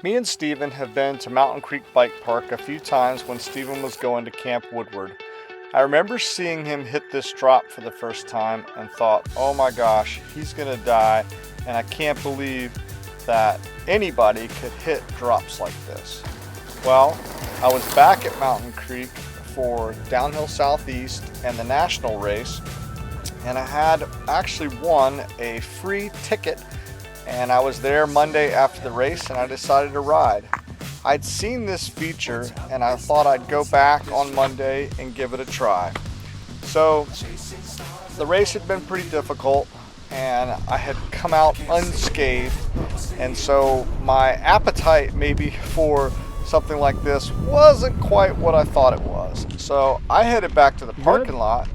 Me and Steven have been to Mountain Creek Bike Park a few times when Steven was going to Camp Woodward. I remember seeing him hit this drop for the first time and thought, oh my gosh, he's gonna die, and I can't believe that anybody could hit drops like this. Well, I was back at Mountain Creek for Downhill Southeast and the national race, and I had actually won a free ticket, and I was there Monday after the race and I decided to ride. I'd seen this feature and I thought I'd go back on Monday and give it a try. So the race had been pretty difficult and I had come out unscathed, and so my appetite maybe for something like this wasn't quite what I thought it was. So I headed back to the parking lot,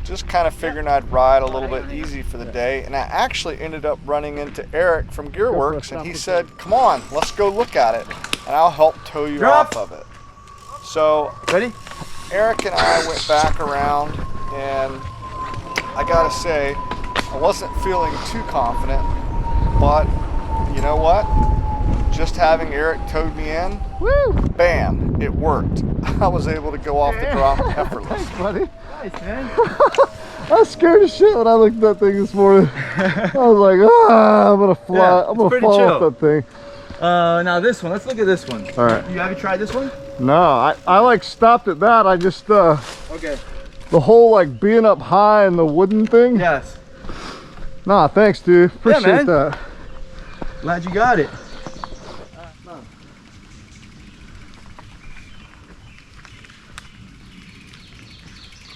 just kind of figuring I'd ride a little bit easy for the day, and I actually ended up running into Erik from Gearworks, and he said, come on, let's go look at it, and I'll help tow you off of it. So ready? Erik and I went back around, and I gotta say, I wasn't feeling too confident, but you know what? Just having Erik towed me in, woo, bam, it worked. I was able to go off the drop effortlessly. Thanks, buddy. Nice, man. I was scared as shit when I looked at that thing this morning. I was like, ah, I'm gonna fly. Yeah, I'm gonna fall off that thing. Now this one, let's look at this one. All right. Have you tried this one? No, I like stopped at that. I just, okay. The whole like being up high and the wooden thing. Yes. Nah, thanks, dude. Appreciate that. Glad you got it.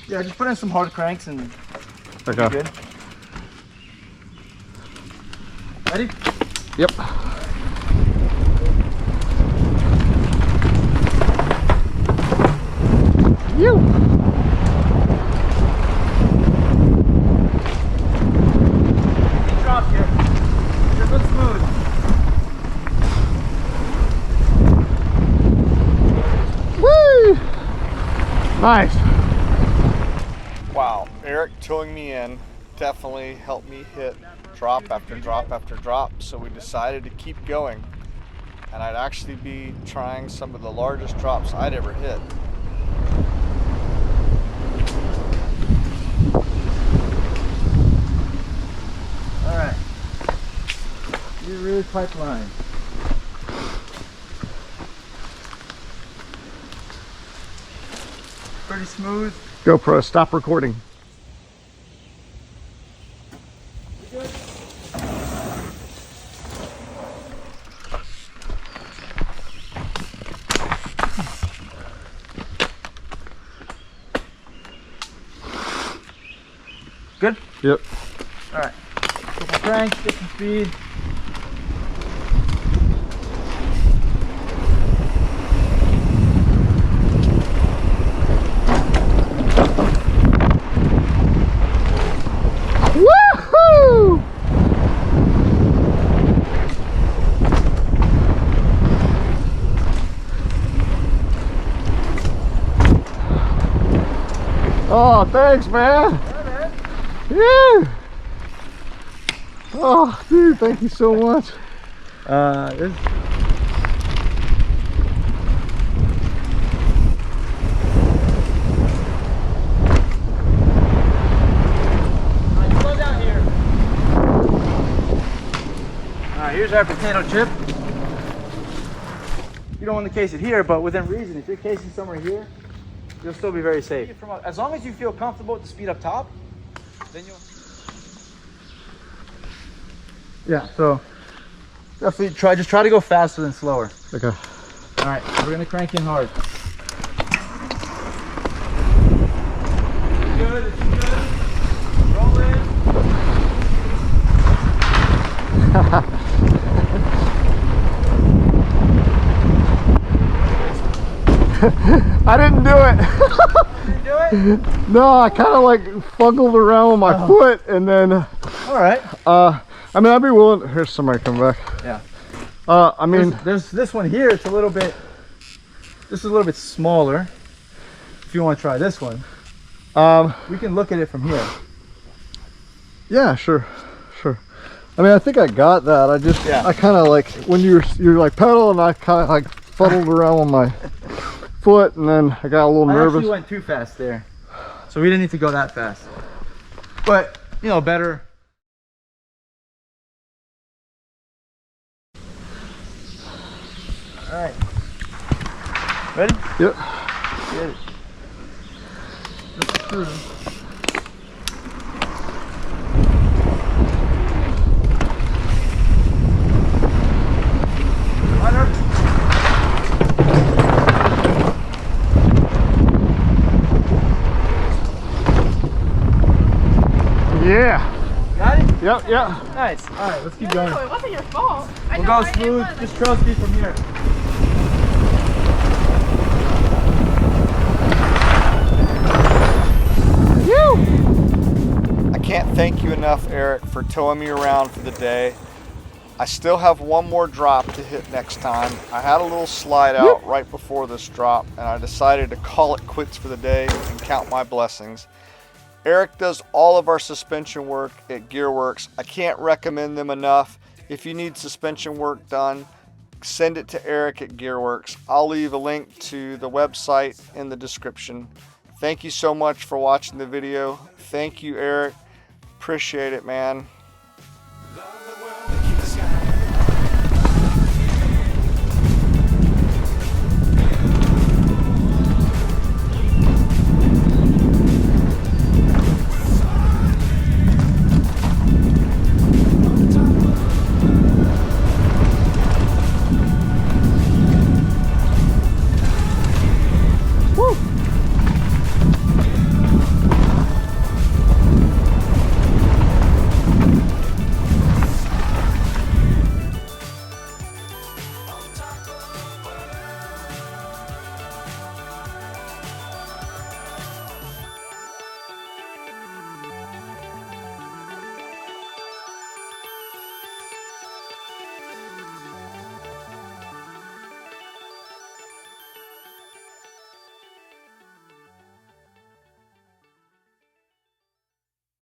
Yeah, just put in some hard cranks and okay. Good. Ready? Yep. You. Drop here. Just look smooth. Woo! Nice. Wow, Erik towing me in definitely helped me hit drop after drop after drop, so we decided to keep going. And I'd actually be trying some of the largest drops I'd ever hit. All right. You're really pipeline. Pretty smooth. GoPro, stop recording. Good. Good? Yep. All right. Couple cranks, get some speed. Woohoo! Oh, thanks, man. Yeah. Oh, dude, thank you so much. Slow down here. Alright, here's our potato chip. You don't want to case it here, but within reason, if you're casing somewhere here, you'll still be very safe. As long as you feel comfortable with the speed up top, then you'll... Yeah, so definitely just try to go faster than slower. Okay. All right, we're gonna crank in hard. Good, it's good. Roll in. I didn't do it. You do it? No, I kind of like fumbled around with my foot, and then. All right. I mean, I'd be willing. Here's somebody come back. Yeah. I mean, there's this one here. It's a little bit. This is a little bit smaller. If you want to try this one, we can look at it from here. Yeah, sure. I mean, I think I got that. I just, I kind of like, when you're like pedaling, I kind of like fuddled around with my foot, and then I got a little nervous. I actually went too fast there, so we didn't need to go that fast. But, you know, better. All right. Ready? Yep. Get it. Let's screw. Yeah. Got it? Yep, yeah. Nice. All right, let's keep going. No, it wasn't your fault. We'll go smooth. Just trail speed from here. I can't thank you enough, Eric, for towing me around for the day. I still have one more drop to hit next time. I had a little slide out right before this drop, and I decided to call it quits for the day and count my blessings. Erik does all of our suspension work at Gearworks. I can't recommend them enough. If you need suspension work done, send it to Erik at Gearworks. I'll leave a link to the website in the description. Thank you so much for watching the video. Thank you, Erik. Appreciate it, man.